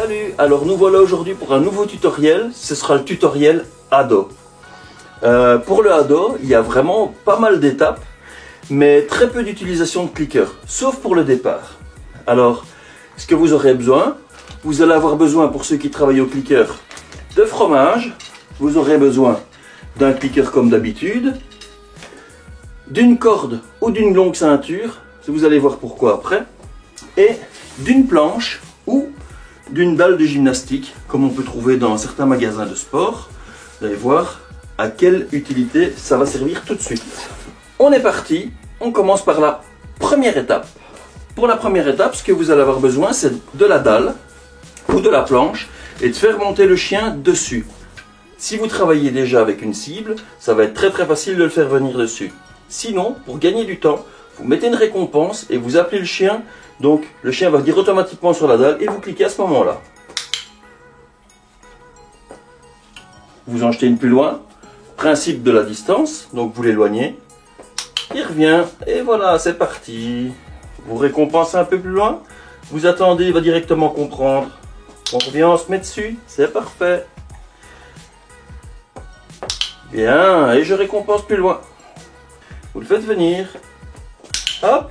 Salut, alors nous voilà aujourd'hui pour un nouveau tutoriel, ce sera le tutoriel ado. Pour le ado, il y a vraiment pas mal d'étapes, mais très peu d'utilisation de clicker, sauf pour le départ. Alors, ce que vous aurez besoin, vous allez avoir besoin pour ceux qui travaillent au clicker de fromage, vous aurez besoin d'un clicker comme d'habitude, d'une corde ou d'une longue ceinture, vous allez voir pourquoi après, et d'une planche ou d'une dalle de gymnastique, comme on peut trouver dans certains magasins de sport. Vous allez voir à quelle utilité ça va servir tout de suite. On est parti, on commence par la première étape. Pour la première étape, ce que vous allez avoir besoin, c'est de la dalle ou de la planche et de faire monter le chien dessus. Si vous travaillez déjà avec une cible, ça va être très facile de le faire venir dessus. Sinon, pour gagner du temps, vous mettez une récompense et vous appelez le chien. Donc le chien va venir automatiquement sur la dalle et vous cliquez à ce moment-là. Vous en jetez une plus loin. Principe de la distance, donc vous l'éloignez. Il revient et voilà, c'est parti. Vous récompensez un peu plus loin. Vous attendez, il va directement comprendre. On revient, on se met dessus, c'est parfait. Bien, et je récompense plus loin. Vous le faites venir. Hop.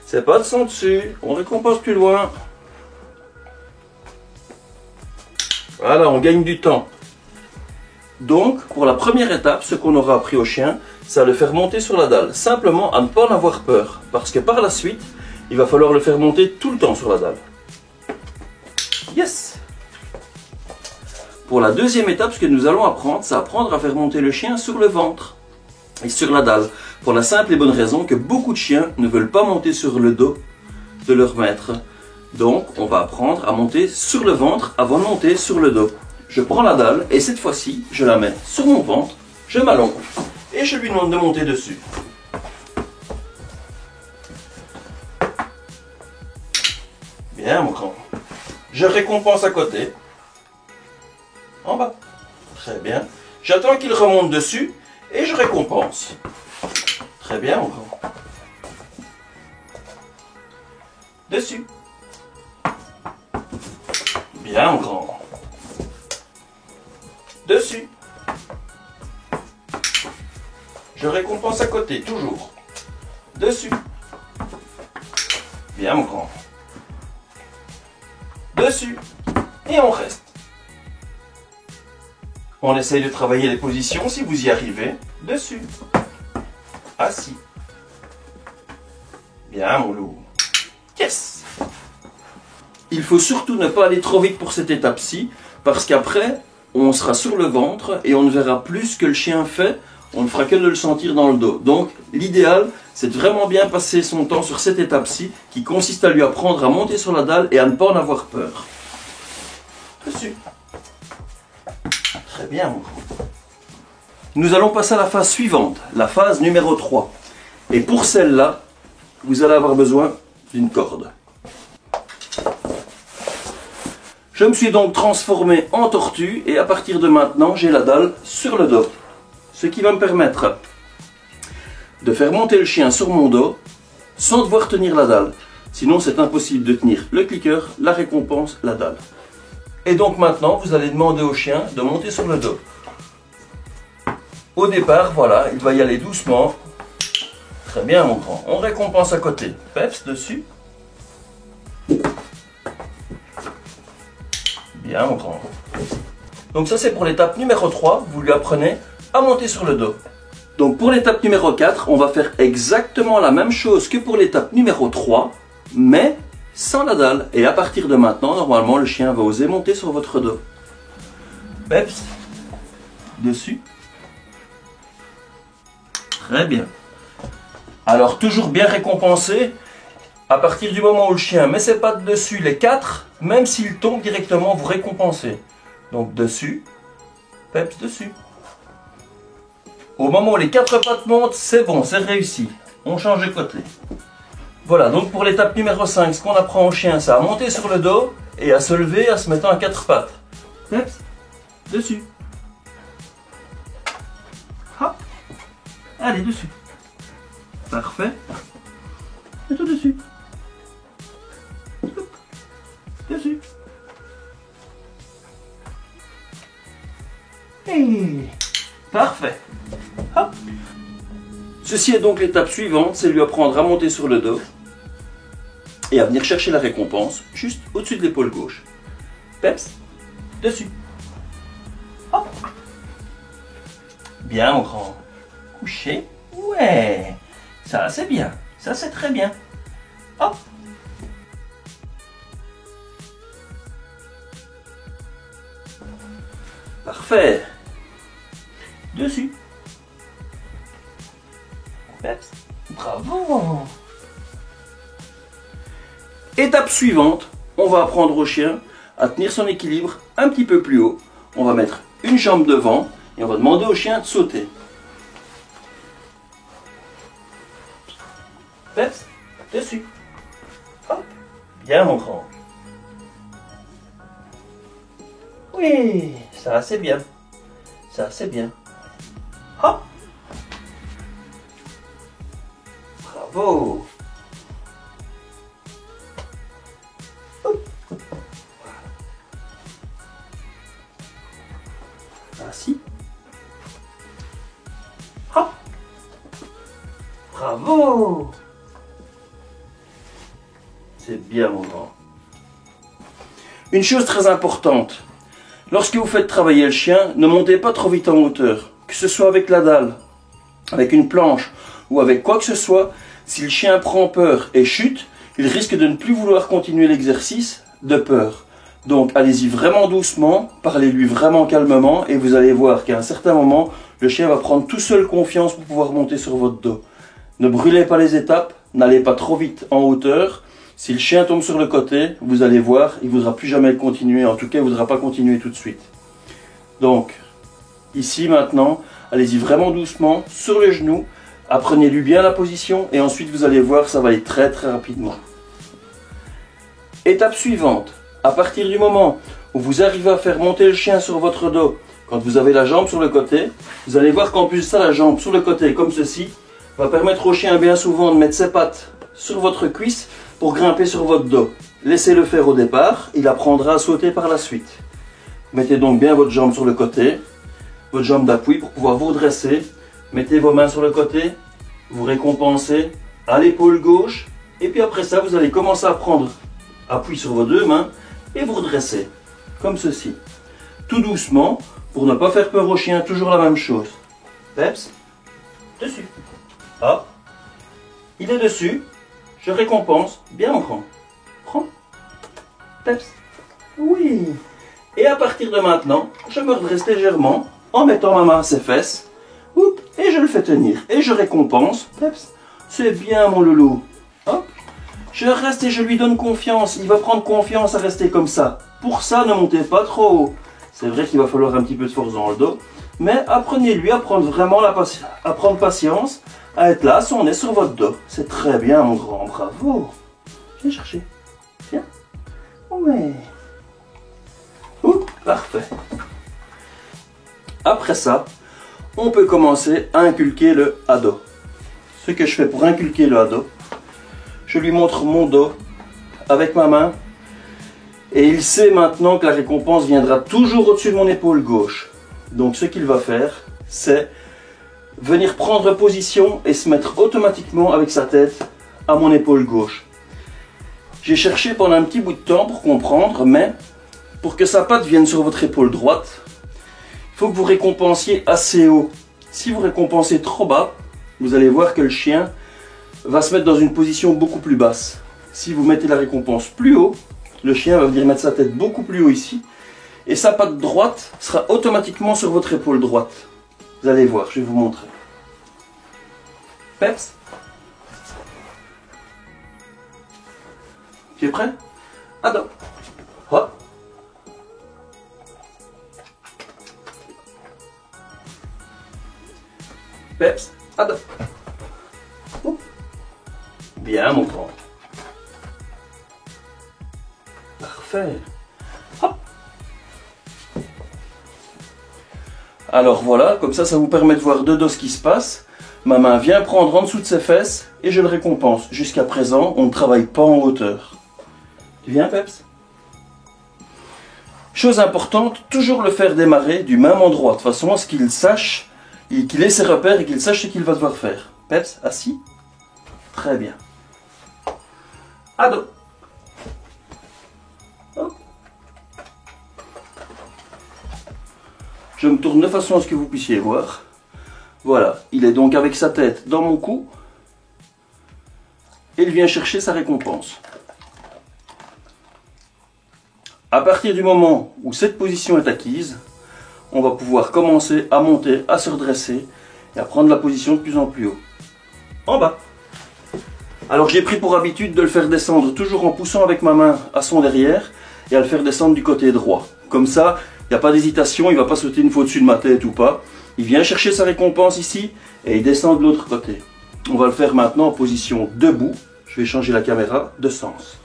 C'est pas de son dessus, on récompense plus loin. Voilà, on gagne du temps. Donc, pour la première étape, ce qu'on aura appris au chien, c'est le faire monter sur la dalle. Simplement à ne pas en avoir peur, parce que par la suite, il va falloir le faire monter tout le temps sur la dalle. Yes! Pour la deuxième étape, ce que nous allons apprendre, c'est apprendre à faire monter le chien sur le ventre et sur la dalle. Pour la simple et bonne raison que beaucoup de chiens ne veulent pas monter sur le dos de leur maître. Donc, on va apprendre à monter sur le ventre avant de monter sur le dos. Je prends la dalle et cette fois-ci, je la mets sur mon ventre, je m'allonge et je lui demande de monter dessus. Bien, mon grand. Je récompense à côté. En bas. Très bien. J'attends qu'il remonte dessus et je récompense. Très bien, mon grand. Dessus. Bien, mon grand. Dessus. Je récompense à côté, toujours. Dessus. Bien, mon grand. Dessus. Et on reste. On essaye de travailler les positions, si vous y arrivez. Dessus. Assis. Bien, mon loup. Yes! Il faut surtout ne pas aller trop vite pour cette étape-ci, parce qu'après, on sera sur le ventre et on ne verra plus ce que le chien fait, on ne fera que de le sentir dans le dos. Donc, l'idéal, c'est de vraiment bien passer son temps sur cette étape-ci, qui consiste à lui apprendre à monter sur la dalle et à ne pas en avoir peur. Dessus. Très bien, mon grand. Nous allons passer à la phase suivante, la phase numéro 3. Et pour celle-là, vous allez avoir besoin d'une corde. Je me suis donc transformé en tortue et à partir de maintenant, j'ai la dalle sur le dos. Ce qui va me permettre de faire monter le chien sur mon dos sans devoir tenir la dalle. Sinon, c'est impossible de tenir le clicker, la récompense, la dalle. Et donc maintenant, vous allez demander au chien de monter sur le dos. Au départ, voilà, il va y aller doucement. Très bien, mon grand. On récompense à côté. Peps, dessus. Bien, mon grand. Donc ça, c'est pour l'étape numéro 3. Vous lui apprenez à monter sur le dos. Donc pour l'étape numéro 4, on va faire exactement la même chose que pour l'étape numéro 3, mais sans la dalle. Et à partir de maintenant, normalement, le chien va oser monter sur votre dos. Peps, dessus. Très bien. Alors, toujours bien récompensé. À partir du moment où le chien met ses pattes dessus, les 4, même s'il tombe directement, vous récompensez. Donc, dessus. Peps, dessus. Au moment où les 4 pattes montent, c'est bon, c'est réussi. On change de côté. Voilà, donc pour l'étape numéro 5, ce qu'on apprend au chien, c'est à monter sur le dos et à se lever en se mettant à 4 pattes. Peps, dessus. Hop. Allez, dessus. Parfait. Et tout dessus. Hop. Dessus. Oui. Parfait. Hop. Ceci est donc l'étape suivante, c'est lui apprendre à monter sur le dos et à venir chercher la récompense juste au-dessus de l'épaule gauche. Peps, dessus. Hop. Bien mon grand. Couché. Ouais. Ça c'est bien. Ça c'est très bien. Hop. Parfait. Dessus. Peps. Bravo. Étape suivante, on va apprendre au chien à tenir son équilibre un petit peu plus haut. On va mettre une jambe devant et on va demander au chien de sauter. Peps, dessus. Hop. Bien mon grand. Oui, ça c'est bien. Ça c'est bien. Hop. Bravo. Ainsi. Hop. Bravo. C'est bien mon grand. Une chose très importante. Lorsque vous faites travailler le chien, ne montez pas trop vite en hauteur. Que ce soit avec la dalle, avec une planche ou avec quoi que ce soit, si le chien prend peur et chute, il risque de ne plus vouloir continuer l'exercice de peur. Donc allez-y vraiment doucement, parlez-lui vraiment calmement et vous allez voir qu'à un certain moment, le chien va prendre tout seul confiance pour pouvoir monter sur votre dos. Ne brûlez pas les étapes, n'allez pas trop vite en hauteur. Si le chien tombe sur le côté, vous allez voir, il ne voudra plus jamais continuer. En tout cas, il ne voudra pas continuer tout de suite. Donc, ici maintenant, allez-y vraiment doucement, sur le genou. Apprenez-lui bien la position et ensuite vous allez voir, ça va aller très très rapidement. Étape suivante. À partir du moment où vous arrivez à faire monter le chien sur votre dos, quand vous avez la jambe sur le côté, vous allez voir qu'en plus de ça, la jambe sur le côté comme ceci, va permettre au chien bien souvent de mettre ses pattes sur votre cuisse pour grimper sur votre dos. Laissez-le faire au départ, il apprendra à sauter par la suite. Mettez donc bien votre jambe sur le côté, votre jambe d'appui pour pouvoir vous redresser. Mettez vos mains sur le côté, vous récompensez à l'épaule gauche, et puis après ça, vous allez commencer à prendre appui sur vos deux mains et vous redresser, comme ceci. Tout doucement, pour ne pas faire peur au chien, toujours la même chose. Peps, dessus. Hop, il est dessus. Je récompense, bien en grand. Prends. Peps. Oui. Et à partir de maintenant, je me redresse légèrement en mettant ma main à ses fesses. Oup, et je le fais tenir. Et je récompense. Peps. C'est bien mon loulou. Hop. Je reste et je lui donne confiance. Il va prendre confiance à rester comme ça. Pour ça, ne montez pas trop haut. C'est vrai qu'il va falloir un petit peu de force dans le dos. Mais apprenez-lui à prendre vraiment à prendre patience. À être là, on est sur votre dos. C'est très bien, mon grand. Bravo. Viens chercher. Viens. Ouais. Ouh, parfait. Après ça, on peut commencer à inculquer le ado. Ce que je fais pour inculquer le ado, je lui montre mon dos avec ma main. Et il sait maintenant que la récompense viendra toujours au-dessus de mon épaule gauche. Donc ce qu'il va faire, c'est venir prendre position et se mettre automatiquement avec sa tête à mon épaule gauche. J'ai cherché pendant un petit bout de temps pour comprendre, mais pour que sa patte vienne sur votre épaule droite, il faut que vous récompensiez assez haut. Si vous récompensez trop bas, vous allez voir que le chien va se mettre dans une position beaucoup plus basse. Si vous mettez la récompense plus haut, le chien va venir mettre sa tête beaucoup plus haut ici, et sa patte droite sera automatiquement sur votre épaule droite. Vous allez voir, je vais vous montrer. Peps. Tu es prêt? Ado. Hop. Peps. Ado. Oup. Bien mon grand. Parfait. Hop. Alors voilà, comme ça vous permet de voir de dos ce qui se passe. Ma main vient prendre en dessous de ses fesses et je le récompense. Jusqu'à présent, on ne travaille pas en hauteur. Tu viens, Peps? Chose importante, toujours le faire démarrer du même endroit, de façon à ce qu'il sache, qu'il ait ses repères et qu'il sache ce qu'il va devoir faire. Peps, assis. Très bien. À dos. Hop. Je me tourne de façon à ce que vous puissiez voir. Voilà, il est donc avec sa tête dans mon cou. Et il vient chercher sa récompense. À partir du moment où cette position est acquise, on va pouvoir commencer à monter, à se redresser et à prendre la position de plus en plus haut. En bas. Alors j'ai pris pour habitude de le faire descendre toujours en poussant avec ma main à son derrière et à le faire descendre du côté droit. Comme ça, il n'y a pas d'hésitation, il ne va pas sauter une fois au-dessus de ma tête ou pas. Il vient chercher sa récompense ici et il descend de l'autre côté. On va le faire maintenant en position debout. Je vais changer la caméra de sens.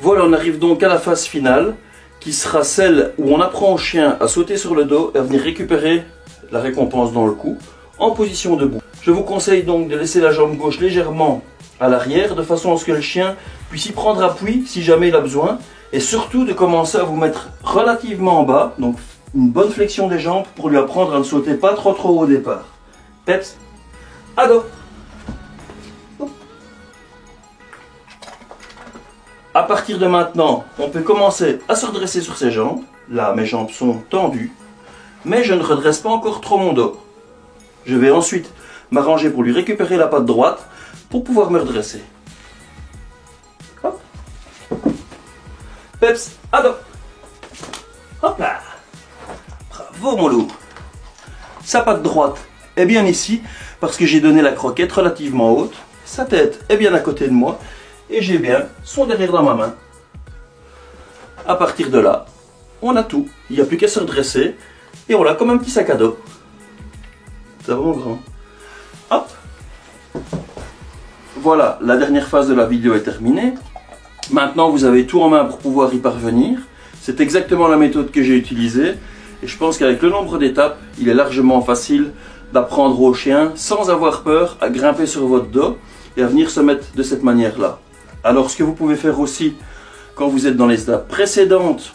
Voilà, on arrive donc à la phase finale, qui sera celle où on apprend au chien à sauter sur le dos et à venir récupérer la récompense dans le cou, en position debout. Je vous conseille donc de laisser la jambe gauche légèrement à l'arrière, de façon à ce que le chien puisse y prendre appui si jamais il a besoin, et surtout de commencer à vous mettre relativement en bas, donc une bonne flexion des jambes pour lui apprendre à ne sauter pas trop haut au départ. Peps, à dos. À partir de maintenant, on peut commencer à se redresser sur ses jambes. Là, mes jambes sont tendues, mais je ne redresse pas encore trop mon dos. Je vais ensuite m'arranger pour lui récupérer la patte droite pour pouvoir me redresser. Hop. Peps, à dos. Hop là. Bravo mon loup. Sa patte droite est bien ici parce que j'ai donné la croquette relativement haute. Sa tête est bien à côté de moi. Et j'ai bien son derrière dans ma main. À partir de là, on a tout. Il n'y a plus qu'à se redresser. Et on l'a comme un petit sac à dos. C'est vraiment grand. Hop. Voilà, la dernière phase de la vidéo est terminée. Maintenant, vous avez tout en main pour pouvoir y parvenir. C'est exactement la méthode que j'ai utilisée. Et je pense qu'avec le nombre d'étapes, il est largement facile d'apprendre au chien, sans avoir peur, à grimper sur votre dos et à venir se mettre de cette manière-là. Alors ce que vous pouvez faire aussi quand vous êtes dans les étapes précédentes,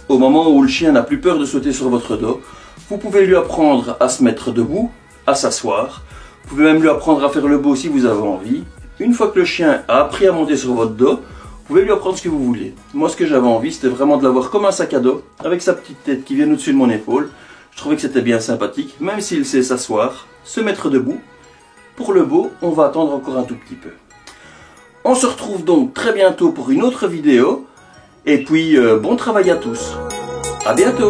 au moment où le chien n'a plus peur de sauter sur votre dos, vous pouvez lui apprendre à se mettre debout, à s'asseoir. Vous pouvez même lui apprendre à faire le beau si vous avez envie. Une fois que le chien a appris à monter sur votre dos, vous pouvez lui apprendre ce que vous voulez. Moi ce que j'avais envie, c'était vraiment de l'avoir comme un sac à dos, avec sa petite tête qui vient au-dessus de mon épaule. Je trouvais que c'était bien sympathique, même s'il sait s'asseoir, se mettre debout. Pour le beau, on va attendre encore un tout petit peu. On se retrouve donc très bientôt pour une autre vidéo. Et puis, bon travail à tous. À bientôt.